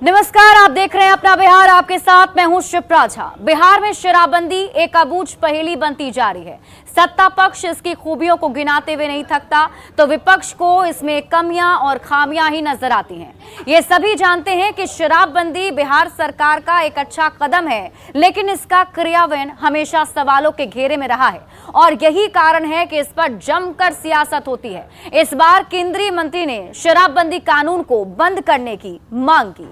नमस्कार, आप देख रहे हैं अपना बिहार। आपके साथ मैं हूं शिप्रा झा। बिहार में शराबबंदी एक अबूझ पहेली बनती जा रही है। सत्ता पक्ष इसकी खूबियों को गिनाते हुए नहीं थकता, तो विपक्ष को इसमें कमियां और खामियां ही नजर आती हैं। ये सभी जानते हैं कि शराबबंदी बिहार सरकार का एक अच्छा कदम है, लेकिन इसका क्रियान्वयन हमेशा सवालों के घेरे में रहा है और यही कारण है कि इस पर जमकर सियासत होती है। इस बार केंद्रीय मंत्री ने शराबबंदी कानून को बंद करने की मांग की।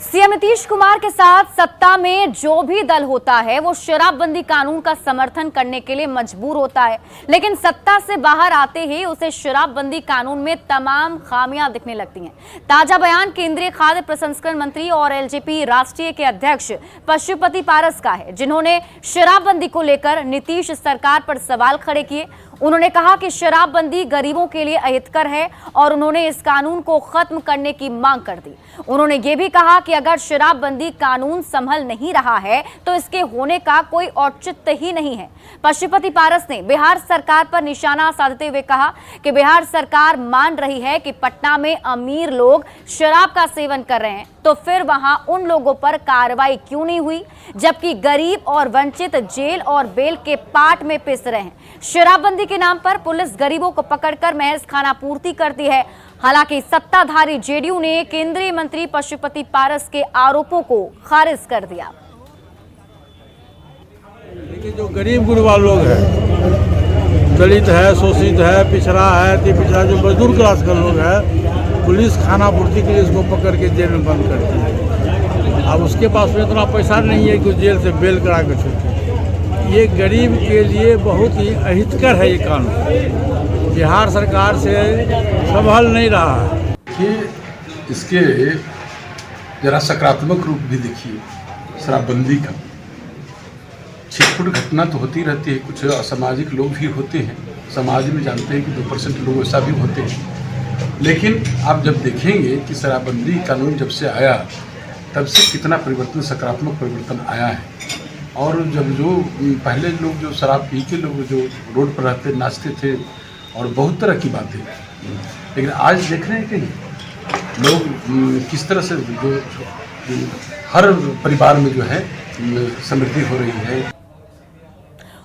सीएम नीतीश कुमार के साथ सत्ता में जो भी दल होता है वो शराबबंदी कानून का समर्थन करने के लिए मजबूर होता है, लेकिन सत्ता से बाहर आते ही उसे शराबबंदी कानून में तमाम खामियां दिखने लगती हैं। ताजा बयान केंद्रीय खाद्य प्रसंस्करण मंत्री और एलजेपी राष्ट्रीय के अध्यक्ष पशुपति पारस का है, जिन्होंने शराबबंदी को लेकर नीतीश सरकार पर सवाल खड़े किए। उन्होंने कहा कि शराबबंदी गरीबों के लिए अहितकर है और उन्होंने इस कानून को खत्म करने की मांग कर दी। उन्होंने ये भी कहा कि अगर शराबबंदी कानून संभल नहीं रहा है तो इसके होने का कोई औचित्य ही नहीं है। पशुपति पारस ने बिहार सरकार पर निशाना साधते हुए कहा कि बिहार सरकार मान रही है कि पटना में अमीर लोग शराब का सेवन कर रहे हैं, तो फिर वहां उन लोगों पर कार्रवाई क्यों नहीं हुई, जबकि गरीब और वंचित जेल और बेल के पाट में पिस रहे हैं। शराबबंदी के नाम पर पुलिस गरीबों को पकड़कर महज खानापूर्ति करती है। हालांकि सत्ताधारी जेडीयू ने केंद्रीय मंत्री पशुपति पारस के आरोपों को खारिज कर दिया। देखिए, जो गरीब गुरबा लोग हैं, दलित है, शोषित है, पिछड़ा है, अति पिछड़ा, जो मजदूर क्लास का लोग है, पुलिस खानापूर्ति के लिए इसको पकड़ के जेल में बंद करती है। अब उसके पास में इतना पैसा नहीं है कि जेल से बेल करा के छूटे। ये गरीब के लिए बहुत ही अहितकर है ये कानून। बिहार सरकार से संभल नहीं रहा है कि इसके जरा सकारात्मक रूप भी देखिए। शराबबंदी का छिटपुट घटना तो होती रहती है, कुछ असामाजिक लोग भी होते हैं, समाज में जानते हैं कि 2% लोग ऐसा भी होते हैं। लेकिन आप जब देखेंगे कि शराबबंदी कानून जब से आया तब से कितना परिवर्तन, सकारात्मक परिवर्तन आया है। और जब जो पहले लोग जो शराब पी के लोग जो रोड पर रहते नाचते थे और बहुत तरह की बातें, लेकिन आज देख रहे हैं कि लोग किस तरह से जो हर परिवार में जो है समृद्धि हो रही है।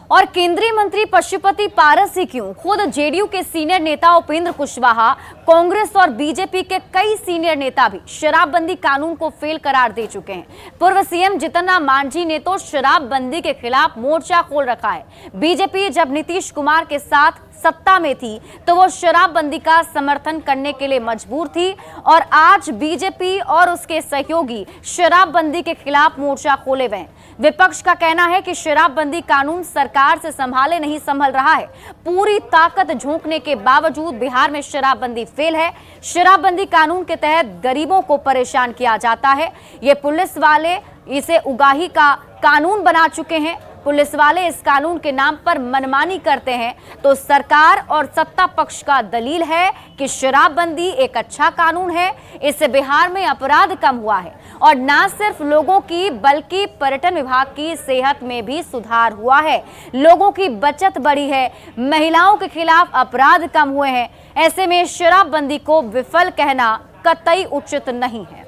और केंद्रीय मंत्री पशुपति पारस ही क्यों, खुद जेडीयू के सीनियर नेता उपेंद्र कुशवाहा, कांग्रेस और बीजेपी के कई सीनियर नेता भी शराबबंदी कानून को फेल करार दे चुके हैं। पूर्व सीएम जीतन राम मांझी ने तो शराबबंदी के खिलाफ मोर्चा खोल रखा है। बीजेपी जब नीतीश कुमार के साथ सत्ता में थी तो वो शराबबंदी का समर्थन करने के लिए मजबूर थी, और आज बीजेपी और उसके सहयोगी शराबबंदी के खिलाफ मोर्चा खोले हुए हैं। विपक्ष का कहना है कि शराबबंदी कानून सरकार से संभाले नहीं संभल रहा है। पूरी ताकत झोंकने के बावजूद बिहार में शराबबंदी फेल है। शराबबंदी कानून के तहत गरीबों को परेशान किया जाता है। ये पुलिस वाले इसे उगाही का कानून बना चुके हैं। पुलिस वाले इस कानून के नाम पर मनमानी करते हैं, तो सरकार और सत्ता पक्ष का दलील है कि शराबबंदी एक अच्छा कानून है, इससे बिहार में अपराध कम हुआ है और न सिर्फ लोगों की बल्कि पर्यटन विभाग की सेहत में भी सुधार हुआ है। लोगों की बचत बढ़ी है, महिलाओं के खिलाफ अपराध कम हुए हैं। ऐसे में शराबबंदी को विफल कहना कतई उचित नहीं है।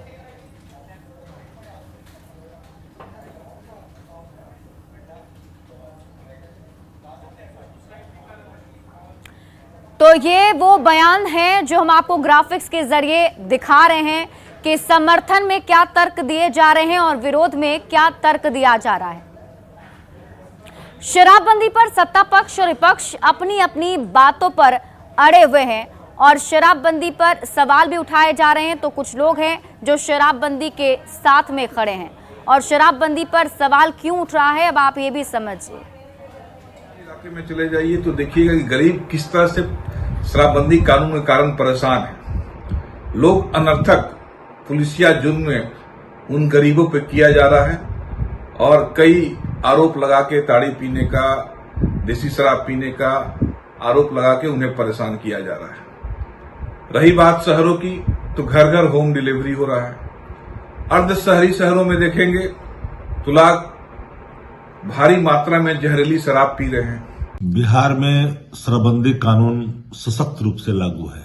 तो ये वो बयान है जो हम आपको ग्राफिक्स के जरिए दिखा रहे हैं कि समर्थन में क्या तर्क दिए जा रहे हैं और विरोध में क्या तर्क दिया जा रहा है। शराबबंदी पर सत्ता पक्ष और विपक्ष अपनी अपनी बातों पर अड़े हुए हैं और शराबबंदी पर सवाल भी उठाए जा रहे हैं। तो कुछ लोग हैं जो शराबबंदी के साथ में खड़े हैं, और शराबबंदी पर सवाल क्यों उठ रहा है अब आप ये भी समझिए। इलाके में चले जाइए तो देखिएगा कि गरीब किस तरह से शराबबंदी कानून के कारण परेशान है। लोग अनर्थक पुलिसिया जुर्म उन गरीबों पे किया जा रहा है और कई आरोप लगा के ताड़ी पीने का, देसी शराब पीने का आरोप लगा के उन्हें परेशान किया जा रहा है। रही बात शहरों की, तो घर घर होम डिलीवरी हो रहा है। अर्ध शहरी शहरों में देखेंगे तो लोग भारी मात्रा में जहरीली शराब पी रहे हैं। बिहार में शराबबंदी कानून सशक्त रूप से लागू है।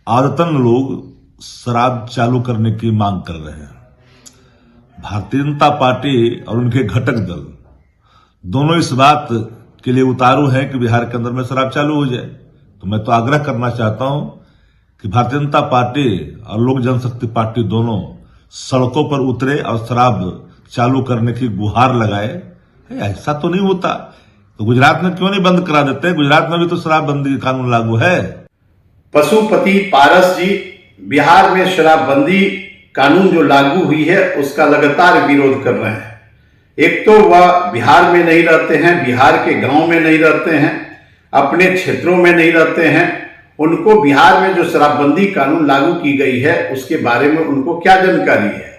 आदतन लोग शराब चालू करने की मांग कर रहे हैं। भारतीय जनता पार्टी और उनके घटक दल दोनों इस बात के लिए उतारू हैं कि बिहार के अंदर में शराब चालू हो जाए। तो मैं तो आग्रह करना चाहता हूं कि भारतीय जनता पार्टी और लोक जनशक्ति पार्टी दोनों सड़कों पर उतरे और शराब चालू करने की गुहार लगाए। ऐसा तो नहीं होता तो गुजरात में क्यों नहीं बंद करा देते? गुजरात में भी तो शराबबंदी कानून लागू है। पशुपति पारस जी, बिहार में शराबबंदी कानून जो लागू हुई है उसका लगातार विरोध कर रहे हैं। एक तो वह बिहार में नहीं रहते हैं, बिहार के गांव में नहीं रहते हैं, अपने क्षेत्रों में नहीं रहते हैं। उनको बिहार में जो शराबबंदी कानून लागू की गई है उसके बारे में उनको क्या जानकारी है?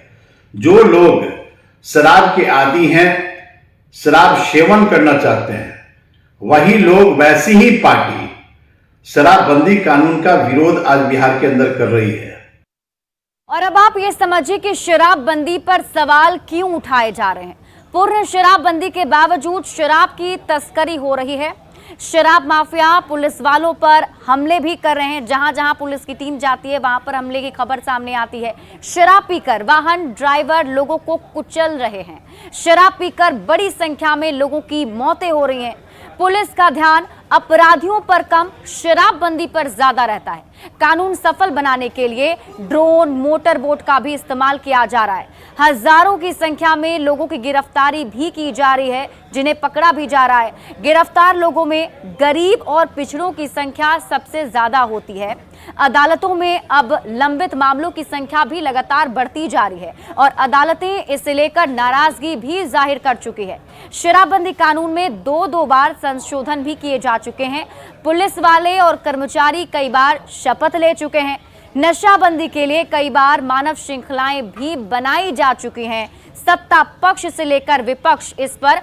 जो लोग शराब के आदी हैं, शराब सेवन करना चाहते हैं, वही लोग, वैसी ही पार्टी शराबबंदी कानून का विरोध आज बिहार के अंदर कर रही है। और अब आप ये समझिए कि शराबबंदी पर सवाल क्यों उठाए जा रहे हैं। पूर्ण शराबबंदी के बावजूद शराब की तस्करी हो रही है। शराब माफिया पुलिस वालों पर हमले भी कर रहे हैं। जहां जहां पुलिस की टीम जाती है वहां पर हमले की खबर सामने आती है। शराब पीकर वाहन ड्राइवर लोगों को कुचल रहे हैं। शराब पीकर बड़ी संख्या में लोगों की मौतें हो रही हैं। पुलिस का ध्यान अपराधियों पर कम, शराबबंदी पर ज्यादा रहता है। कानून सफल बनाने के लिए ड्रोन, मोटर बोट का भी इस्तेमाल किया जा रहा है। हजारों की संख्या में लोगों की गिरफ्तारी भी की जा रही है, जिन्हें पकड़ा भी जा रहा है। गिरफ्तार लोगों में गरीब और पिछड़ों की संख्या सबसे ज्यादा होती है। अदालतों में अब लंबित मामलों की संख्या भी लगातार बढ़ती जा रही है और अदालतें इसे लेकर नाराजगी भी जाहिर कर चुकी है। शराबबंदी कानून में दो बार संशोधन भी किए जा चुके हैं। पुलिस वाले और कर्मचारी कई बार शपथ ले चुके हैं। नशाबंदी के लिए कई बार मानव श्रृंखलाएं भी बनाई जा चुकी हैं। सत्ता पक्ष से लेकर विपक्ष इस पर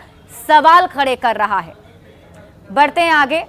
सवाल खड़े कर रहा है। बढ़ते हैं आगे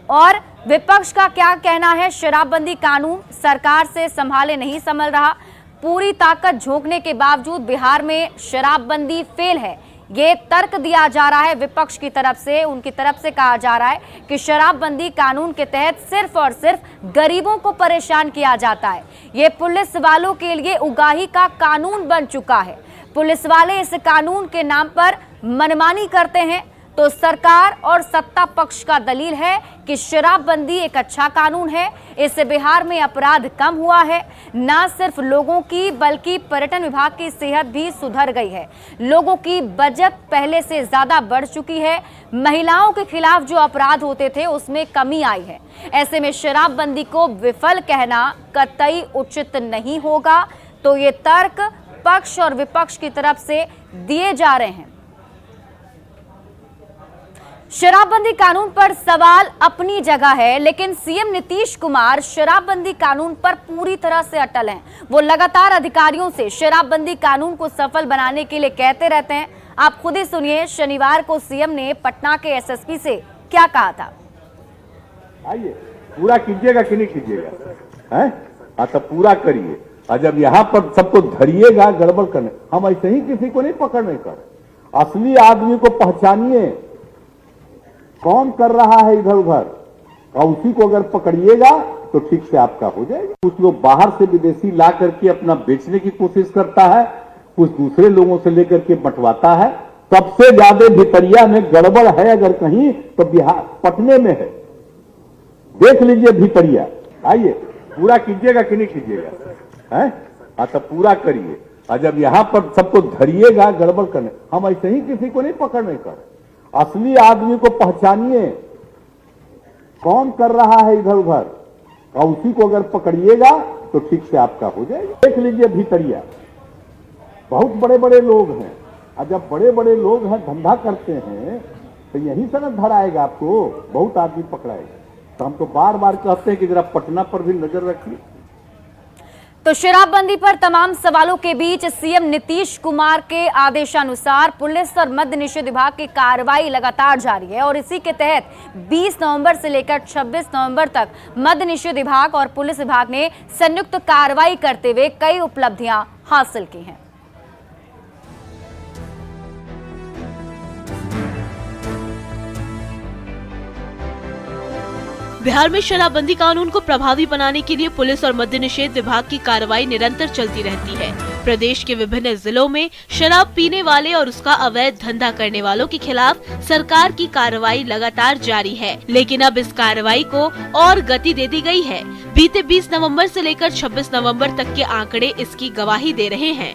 और विपक्ष का क्या कहना है। शराबबंदी कानून सरकार से संभाले नहीं संभल रहा। पूरी ताकत झोंकने के बावजूद बिहार में शराबबंदी फेल है, ये तर्क दिया जा रहा है विपक्ष की तरफ से। उनकी तरफ से कहा जा रहा है कि शराबबंदी कानून के तहत सिर्फ और सिर्फ गरीबों को परेशान किया जाता है। ये पुलिस वालों के लिए उगाही का कानून बन चुका है। पुलिस वाले इस कानून के नाम पर मनमानी करते हैं तो सरकार और सत्ता पक्ष का दलील है कि शराबबंदी एक अच्छा कानून है। इससे बिहार में अपराध कम हुआ है। न सिर्फ लोगों की बल्कि पर्यटन विभाग की सेहत भी सुधर गई है। लोगों की बचत पहले से ज्यादा बढ़ चुकी है। महिलाओं के खिलाफ जो अपराध होते थे उसमें कमी आई है। ऐसे में शराबबंदी को विफल कहना कतई उचित नहीं होगा। तो ये तर्क पक्ष और विपक्ष की तरफ से दिए जा रहे हैं। शराबबंदी कानून पर सवाल अपनी जगह है, लेकिन सीएम नीतीश कुमार शराबबंदी कानून पर पूरी तरह से अटल हैं। वो लगातार अधिकारियों से शराबबंदी कानून को सफल बनाने के लिए कहते रहते हैं। आप खुद ही सुनिए शनिवार को सीएम ने पटना के एसएसपी से क्या कहा था। आइए पूरा कीजिएगा कि नहीं कीजिएगा, हैं? हाँ तो पूरा करिए। और जब यहाँ पर सबको धरिएगा गड़बड़ करने, हम ऐसे ही किसी को नहीं पकड़ने का। असली आदमी को पहचानिए, कौन कर रहा है इधर उधर, और उसी को अगर पकड़िएगा तो ठीक से आपका हो जाएगा। कुछ लोग बाहर से विदेशी ला करके अपना बेचने की कोशिश करता है, कुछ दूसरे लोगों से लेकर के बंटवाता है। सबसे ज्यादा भितरिया में गड़बड़ है अगर कहीं तो बिहार पटने में है। देख लीजिए भितरिया। आइए पूरा कीजिएगा कि नहीं कीजिएगा, हैं? हाँ तो पूरा करिए। और जब यहाँ पर सबको धरिएगा गड़बड़ करने, हम ऐसे ही किसी को नहीं पकड़ने का। असली आदमी को पहचानिए, कौन कर रहा है इधर उधर, और उसी को अगर पकड़िएगा तो ठीक से आपका हो जाएगा। देख लीजिए भितरिया, बहुत बड़े बड़े लोग हैं। और जब बड़े बड़े लोग हैं, धंधा करते हैं, तो यही से न धराएगा आपको, बहुत आदमी पकड़ाएगा। तो हम तो बार बार कहते हैं कि जरा पटना पर भी नजर रखिए। तो शराबबंदी पर तमाम सवालों के बीच सीएम नीतीश कुमार के आदेशानुसार पुलिस और मद्य निषेध विभाग की कार्रवाई लगातार जारी है और इसी के तहत 20 नवंबर से लेकर 26 नवंबर तक मद्य निषेध विभाग और पुलिस विभाग ने संयुक्त कार्रवाई करते हुए कई उपलब्धियां हासिल की हैं। बिहार में शराबबंदी कानून को प्रभावी बनाने के लिए पुलिस और मद्य निषेध विभाग की कार्रवाई निरंतर चलती रहती है। प्रदेश के विभिन्न जिलों में शराब पीने वाले और उसका अवैध धंधा करने वालों के खिलाफ सरकार की कार्रवाई लगातार जारी है, लेकिन अब इस कार्रवाई को और गति दे दी गई है। बीते 20 नवंबर से लेकर 26 नवंबर तक के आंकड़े इसकी गवाही दे रहे हैं।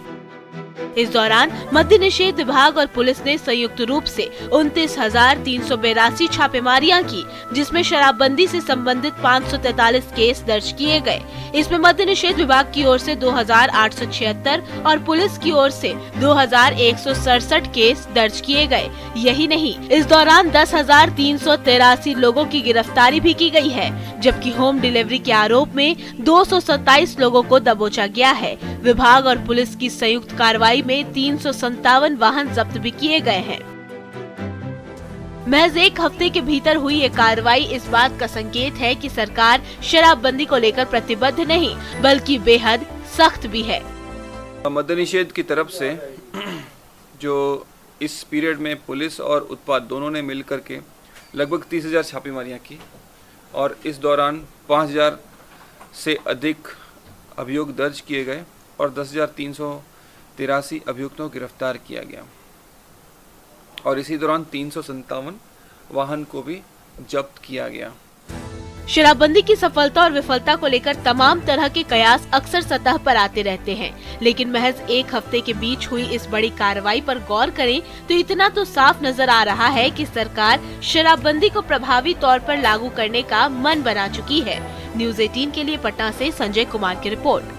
इस दौरान मद्य निषेध विभाग और पुलिस ने संयुक्त रूप से 29,382 छापेमारियां की, जिसमें शराबबंदी से संबंधित 543 केस दर्ज किए गए। इसमें मद्य निषेध विभाग की ओर से 2,876 और पुलिस की ओर से 2,167 केस दर्ज किए गए। यही नहीं, इस दौरान 10,383 लोगों की गिरफ्तारी भी की गई है, जबकि होम डिलीवरी के आरोप में 227 लोगों को दबोचा गया है। विभाग और पुलिस की संयुक्त कार्रवाई में 357 वाहन जब्त भी किए गए हैं। महज एक हफ्ते के भीतर हुई ये कार्रवाई इस बात का संकेत है कि सरकार शराबबंदी को लेकर प्रतिबद्ध नहीं, बल्कि बेहद सख्त भी है। मद्य निषेध की तरफ से जो इस पीरियड में पुलिस और उत्पाद दोनों ने मिलकर के लगभग 30,000 छापेमारियां की और इस दौरान 5,000 से अधिक अभियोग दर्ज किए गए और 10,383 अभियुक्तों को गिरफ्तार किया गया और इसी दौरान 357 वाहन को भी जब्त किया गया। शराबबंदी की सफलता और विफलता को लेकर तमाम तरह के कयास अक्सर सतह पर आते रहते हैं, लेकिन महज एक हफ्ते के बीच हुई इस बड़ी कार्रवाई पर गौर करें तो इतना तो साफ नजर आ रहा है कि सरकार शराबबंदी को प्रभावी तौर पर लागू करने का मन बना चुकी है। न्यूज़ 18 के लिए पटना से संजय कुमार की रिपोर्ट।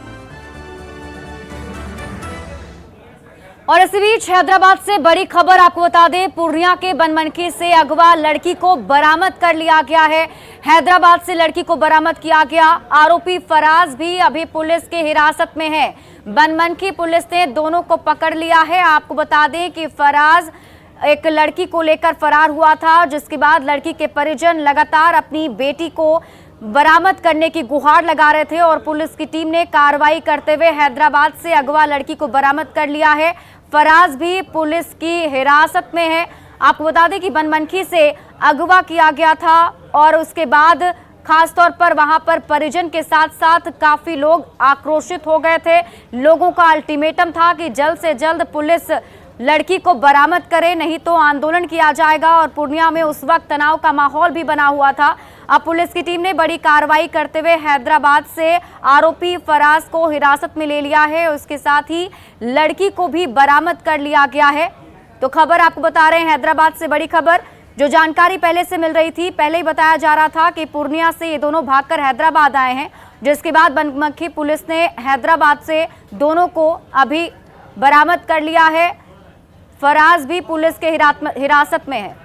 और इसी बीच हैदराबाद से बड़ी खबर आपको बता दें, पूर्णिया के बनमनखी से अगवा लड़की को बरामद कर लिया गया है। हैदराबाद से लड़की को बरामद किया गया। आरोपी फराज भी अभी पुलिस के हिरासत में है। बनमनखी पुलिस ने दोनों को पकड़ लिया है। आपको बता दें कि फराज एक लड़की को लेकर फरार हुआ था, जिसके बाद लड़की के परिजन लगातार अपनी बेटी को बरामद करने की गुहार लगा रहे थे और पुलिस की टीम ने कार्रवाई करते हुए हैदराबाद से अगवा लड़की को बरामद कर लिया है। फराज भी पुलिस की हिरासत में है। आपको बता दें कि बनमनखी से अगवा किया गया था और उसके बाद खासतौर पर वहां पर परिजन के साथ साथ काफी लोग आक्रोशित हो गए थे। लोगों का अल्टीमेटम था कि जल्द से जल्द पुलिस लड़की को बरामद करे, नहीं तो आंदोलन किया जाएगा। और पूर्णिया में उस वक्त तनाव का माहौल भी बना हुआ था। अब पुलिस की टीम ने बड़ी कार्रवाई करते हुए हैदराबाद से आरोपी फराज को हिरासत में ले लिया है। उसके साथ ही लड़की को भी बरामद कर लिया गया है। तो खबर आपको बता रहे हैं हैदराबाद से बड़ी खबर, जो जानकारी पहले से मिल रही थी। पहले ही बताया जा रहा था कि पूर्णिया से ये दोनों भागकर हैदराबाद आए हैं, जिसके बाद बनमनखी पुलिस ने हैदराबाद से दोनों को अभी बरामद कर लिया है। फराज भी पुलिस के हिरासत में है।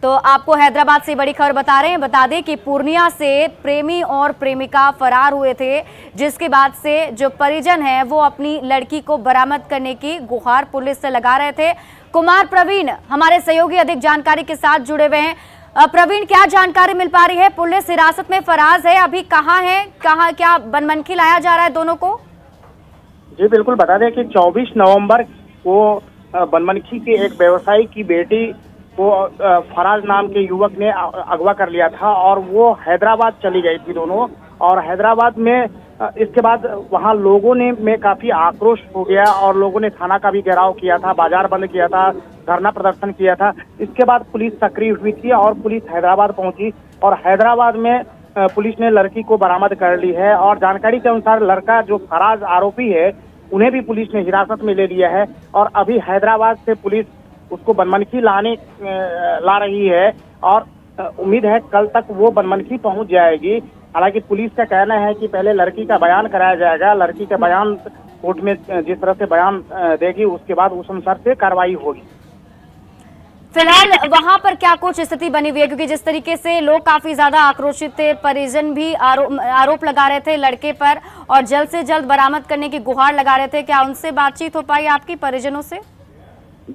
तो आपको हैदराबाद से बड़ी खबर बता रहे हैं। बता दें कि पूर्णिया से प्रेमी और प्रेमिका फरार हुए थे, जिसके बाद से जो परिजन हैं वो अपनी लड़की को बरामद करने की गुहार पुलिस से लगा रहे थे। कुमार प्रवीण हमारे सहयोगी अधिक जानकारी के साथ जुड़े हुए हैं। प्रवीण, क्या जानकारी मिल पा रही है? पुलिस हिरासत में फराज है, अभी कहाँ है, कहाँ क्या बनमनखी लाया जा रहा है दोनों को? जी बिल्कुल, बता दें कि 24 नवंबर को बनमनखी के एक व्यवसायी की बेटी को फराज नाम के युवक ने अगवा कर लिया था और वो हैदराबाद चली गई थी दोनों। और हैदराबाद में इसके बाद वहाँ लोगों ने में काफी आक्रोश हो गया और लोगों ने थाना का भी घेराव किया था, बाजार बंद किया था, धरना प्रदर्शन किया था। इसके बाद पुलिस सक्रिय हुई थी और पुलिस हैदराबाद पहुंची और हैदराबाद में पुलिस ने लड़की को बरामद कर ली है। और जानकारी के अनुसार लड़का जो फराज आरोपी है उन्हें भी पुलिस ने हिरासत में ले लिया है और अभी हैदराबाद से पुलिस उसको बनमनखी ला रही है और उम्मीद है कल तक वो बनमनखी पहुंच जाएगी। हालांकि पुलिस का कहना है कि पहले लड़की का बयान कराया जाएगा, लड़की का बयान कोर्ट में जिस तरह से बयान देगी उसके बाद उस अनुसार से कार्रवाई होगी। फिलहाल वहां पर क्या कुछ स्थिति बनी हुई है, क्योंकि जिस तरीके से लोग काफी ज्यादा आक्रोशित थे, परिजन भी आरोप लगा रहे थे लड़के पर और जल्द से जल्द बरामद करने की गुहार लगा रहे थे, क्या उनसे बातचीत हो पाई आपकी परिजनों से?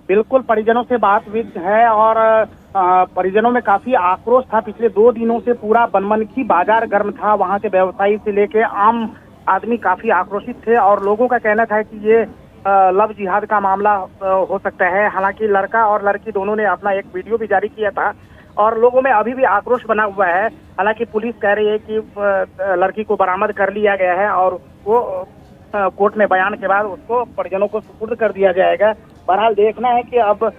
बिल्कुल, परिजनों से बातचीत है और परिजनों में काफी आक्रोश था। पिछले 2 दिनों से पूरा बनमनखी बाजार गर्म था। वहां के व्यवसायी से लेके आम आदमी काफी आक्रोशित थे और लोगों का कहना था कि ये लव जिहाद का मामला हो सकता है। हालांकि लड़का और लड़की दोनों ने अपना एक वीडियो भी जारी किया था और लोगों में अभी भी आक्रोश बना हुआ है। हालांकि पुलिस कह रही है कि लड़की को बरामद कर लिया गया है और वो कोर्ट में बयान के बाद उसको परिजनों को सुपुर्द कर दिया जाएगा। बहरहाल देखना है कि अब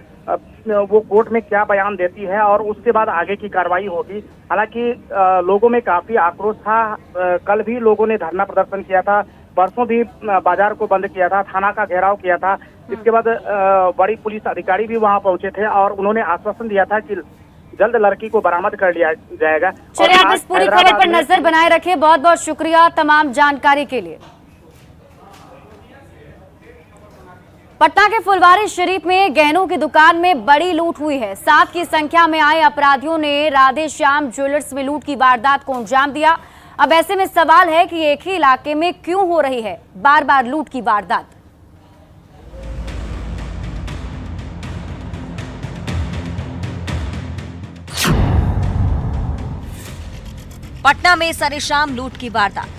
वो कोर्ट में क्या बयान देती है और उसके बाद आगे की कार्रवाई होगी। हालांकि लोगों में काफी आक्रोश था। कल भी लोगों ने धरना प्रदर्शन किया था, परसों भी बाजार को बंद किया था, थाना का घेराव किया था। इसके बाद बड़ी पुलिस अधिकारी भी वहां पहुंचे थे और उन्होंने आश्वासन दिया था कि जल्द लड़की को बरामद कर लिया जाएगा। चलिए, आप इस पूरी खबर पर नजर बनाए रखें। बहुत बहुत शुक्रिया तमाम जानकारी के लिए। पटना के फुलवारी शरीफ में गहनों की दुकान में बड़ी लूट हुई है। 7 की संख्या में आए अपराधियों ने राधे श्याम ज्वेलर्स में लूट की वारदात को अंजाम दिया। अब ऐसे में सवाल है कि एक ही इलाके में क्यों हो रही है बार बार लूट की वारदात। पटना में सरेआम लूट की वारदात,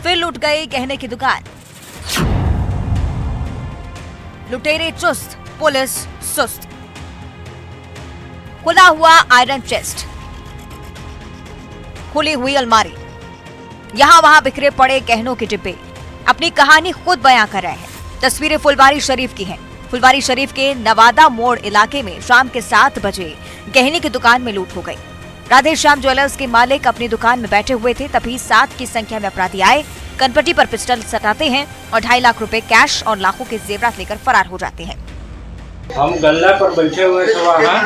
फिर लूट गई गहने की दुकान। लुटेरे चुस्त, पुलिस सुस्त। खुला हुआ आयरन चेस्ट, खुली हुई अलमारी, यहां वहां बिखरे पड़े गहनों के डिब्बे अपनी कहानी खुद बयां कर रहे हैं। तस्वीरें फुलवारी शरीफ की हैं। फुलवारी शरीफ के नवादा मोड़ इलाके में शाम के 7 बजे गहने की दुकान में लूट हो गई। राधे श्याम ज्वेलर्स के मालिक अपनी दुकान में बैठे हुए थे, तभी 7 की संख्या में अपराधी आए, कनपट्टी पर पिस्टल सटाते हैं और 2.5 लाख रुपए कैश और लाखों के जेवरात लेकर फरार हो जाते हैं। हम गल्ला पर बैठे हुए थे, वहाँ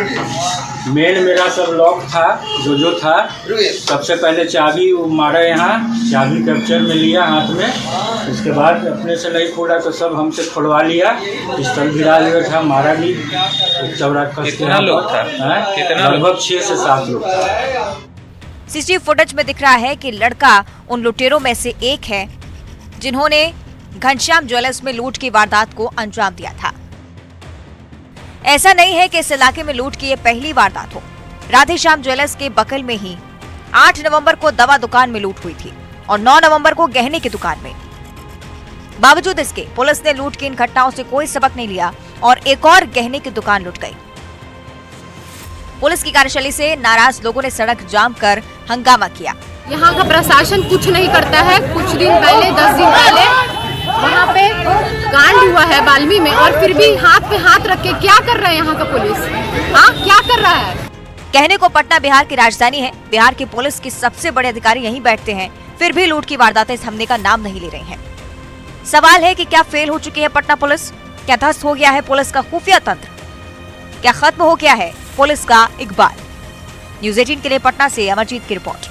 मेन मेरा सब लॉक था, जो था। सबसे पहले चाबी मारा, यहाँ चाबी कैप्चर में लिया हाथ में। इसके बाद अपने से नहीं खोला तो सब हमसे खुलवा लिया। पिस्टल भिड़ा लिया था, मारा भी। कितना लोग था? लगभग 6 से 7 लोग था। सीसीटीवी फुटेज में दिख रहा है कि लड़का उन लुटेरों में से एक है जिन्होंने घनश्याम ज्वेलर्स में लूट की वारदात को अंजाम दिया था। ऐसा नहीं है कि इस इलाके में लूट की ये पहली वारदात हो। राधे श्याम ज्वेलर्स के बगल में ही 8 नवंबर को दवा दुकान में लूट हुई थी और 9 नवंबर को गहने की दुकान में। बावजूद इसके पुलिस ने लूट की इन घटनाओं से कोई सबक नहीं लिया और एक और गहने की दुकान लूट गई। पुलिस की कार्यशैली से नाराज लोगों ने सड़क जाम कर हंगामा किया। यहाँ का प्रशासन कुछ नहीं करता है। कुछ दिन पहले 10 दिन पहले वहाँ पे कांड हुआ है बाल्मी में और फिर भी हाथ पे हाथ रख के क्या कर रहा है यहाँ का पुलिस? हाँ, क्या कर रहा है? कहने को पटना बिहार की राजधानी है, बिहार की पुलिस के सबसे बड़े अधिकारी यहीं बैठते हैं, फिर भी लूट की वारदातें थमने का नाम नहीं ले रही हैं। सवाल है कि क्या फेल हो चुकी है पटना पुलिस? क्या ध्वस्त हो गया है पुलिस का खुफिया तंत्र? क्या खत्म हो गया है पुलिस का इकबाल? न्यूज़ 18 के लिए पटना से अमरजीत की रिपोर्ट।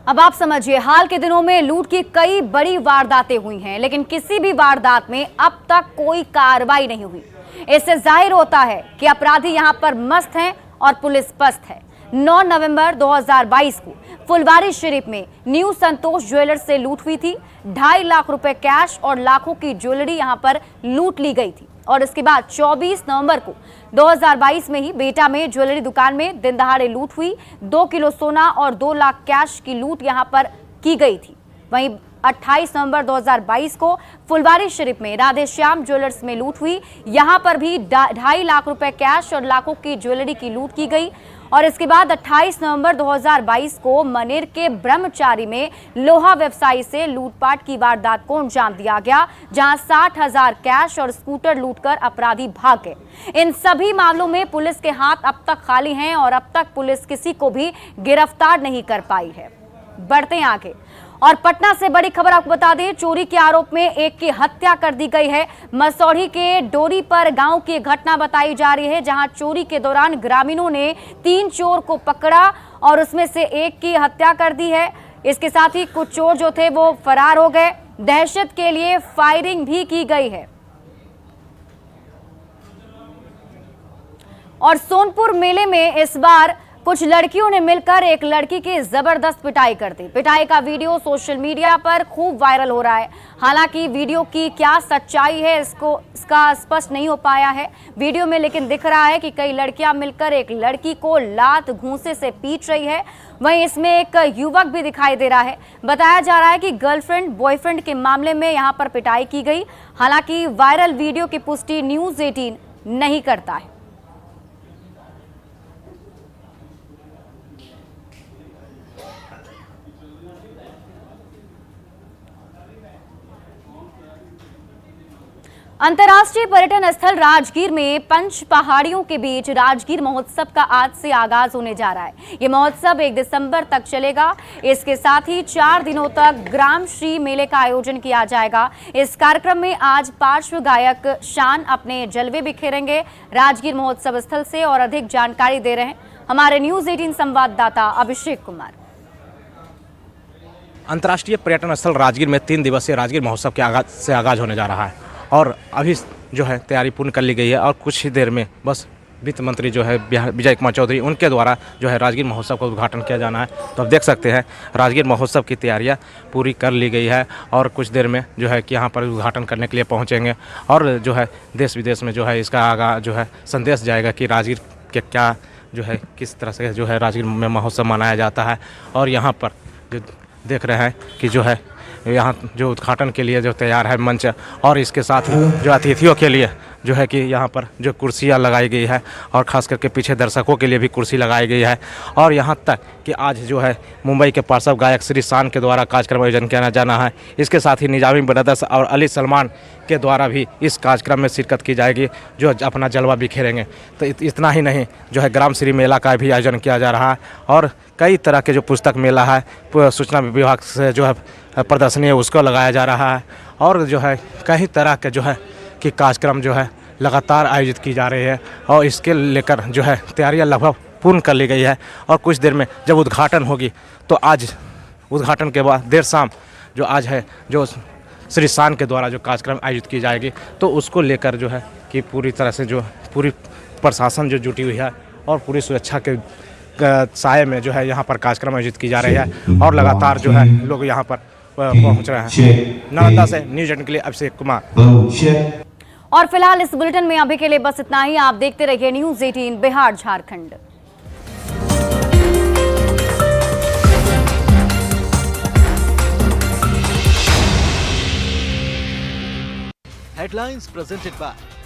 अब आप समझिए, हाल के दिनों में लूट की कई बड़ी वारदातें हुई हैं, लेकिन किसी भी वारदात में अब तक कोई कार्रवाई नहीं हुई। इससे जाहिर होता है कि अपराधी यहां पर मस्त हैं और पुलिस पस्त है। 9 नवंबर 2022 को फुलवारी शरीफ में न्यू संतोष ज्वेलर्स से लूट हुई थी। 2.5 लाख रुपए कैश और लाखों की ज्वेलरी यहां पर लूट ली गई थी और इसके बाद 24 नवंबर को 2022 में ही बेटा में ज्वेलरी दुकान में दिन दहाड़े लूट हुई। 2 किलो सोना और 2 लाख कैश की लूट यहां पर की गई थी। वहीं 28 नवंबर 2022 को फुलवारी शरीफ में राधे श्याम ज्वेलर्स में लूट हुई। यहां पर भी 2.5 लाख रुपए कैश और लाखों की ज्वेलरी की लूट की गई और इसके बाद 28 नवंबर 2022 को मनेर के ब्रह्मचारी में लोहा व्यवसायी से लूटपाट की वारदात को अंजाम दिया गया, जहां 60,000 कैश और स्कूटर लूटकर अपराधी भाग गए। इन सभी मामलों में पुलिस के हाथ अब तक खाली हैं और अब तक पुलिस किसी को भी गिरफ्तार नहीं कर पाई है। बढ़ते हैं आगे और पटना से बड़ी खबर आपको बता दें, चोरी के आरोप में एक की हत्या कर दी गई है। मसौढ़ी के डोरी पर गांव की घटना बताई जा रही है, जहां चोरी के दौरान ग्रामीणों ने 3 चोर को पकड़ा और उसमें से एक की हत्या कर दी है। इसके साथ ही कुछ चोर जो थे वो फरार हो गए। दहशत के लिए फायरिंग भी की गई है। और सोनपुर मेले में इस बार कुछ लड़कियों ने मिलकर एक लड़की की जबरदस्त पिटाई कर दी। पिटाई का वीडियो सोशल मीडिया पर खूब वायरल हो रहा है। हालांकि वीडियो की क्या सच्चाई है इसका स्पष्ट नहीं हो पाया है वीडियो में, लेकिन दिख रहा है कि कई लड़कियां मिलकर एक लड़की को लात घूंसे से पीट रही है। वहीं इसमें एक युवक भी दिखाई दे रहा है। बताया जा रहा है कि गर्लफ्रेंड बॉयफ्रेंड के मामले में यहां पर पिटाई की गई। हालांकि वायरल वीडियो की पुष्टि न्यूज़ 18 नहीं करता है। अंतर्राष्ट्रीय पर्यटन स्थल राजगीर में पंच पहाड़ियों के बीच राजगीर महोत्सव का आज से आगाज होने जा रहा है। ये महोत्सव 1 दिसंबर तक चलेगा। इसके साथ ही 4 दिनों तक ग्राम श्री मेले का आयोजन किया जाएगा। इस कार्यक्रम में आज पार्श्व गायक शान अपने जलवे बिखेरेंगे। राजगीर महोत्सव स्थल से और अधिक जानकारी दे रहे हैं हमारे न्यूज़ 18 संवाददाता अभिषेक कुमार। अंतर्राष्ट्रीय पर्यटन स्थल राजगीर में 3 दिवसीय राजगीर महोत्सव के आगाज होने जा रहा है और अभी जो है तैयारी पूर्ण कर ली गई है और कुछ ही देर में बस वित्त मंत्री जो है विजय कुमार चौधरी उनके द्वारा जो है राजगीर महोत्सव का उद्घाटन किया जाना है। तो आप देख सकते हैं राजगीर महोत्सव की तैयारियां पूरी कर ली गई है और कुछ देर में जो है कि यहाँ पर उद्घाटन करने के लिए पहुँचेंगे और जो है देश विदेश में जो है इसका आगा जो है संदेश जाएगा कि राजगीर के क्या जो है किस तरह से जो है राजगीर में महोत्सव मनाया जाता है। और यहाँ पर जो देख रहे हैं कि जो है यहाँ जो उद्घाटन के लिए जो तैयार है मंच और इसके साथ जो अतिथियों के लिए जो है कि यहाँ पर जो कुर्सियाँ लगाई गई है और ख़ास करके पीछे दर्शकों के लिए भी कुर्सी लगाई गई है। और यहाँ तक कि आज जो है मुंबई के पार्श्व गायक श्री शान के द्वारा कार्यक्रम आयोजन किया जाना है। इसके साथ ही निजामी ब्रदर्स और अली सलमान के द्वारा भी इस कार्यक्रम में शिरकत की जाएगी जो अपना जलवा बिखेरेंगे। तो इतना ही नहीं जो है ग्राम श्री मेला का भी आयोजन किया जा रहा है और कई तरह के जो पुस्तक मेला है सूचना विभाग से जो है प्रदर्शनी है उसको लगाया जा रहा है और जो है कई तरह के जो है कि कार्यक्रम जो है लगातार आयोजित की जा रही है और इसके लेकर जो है तैयारियां लगभग पूर्ण कर ली गई है। और कुछ देर में जब उद्घाटन होगी तो आज उद्घाटन के बाद देर शाम जो आज है जो श्री शान के द्वारा जो कार्यक्रम आयोजित की जाएगी तो उसको लेकर जो है कि पूरी तरह से जो पूरी प्रशासन जो जुटी हुई है और पूरी सुरक्षा के साये में जो है यहाँ पर कार्यक्रम आयोजित की जा रही है और लगातार जो है लोग यहाँ पर पहुँच रहे हैं। नालंदा से न्यूज़ 18 के लिए अभिषेक कुमार। और फिलहाल इस बुलेटिन में अभी के लिए बस इतना ही। आप देखते रहिए news 18 Bihar Jharkhand. Headlines presented by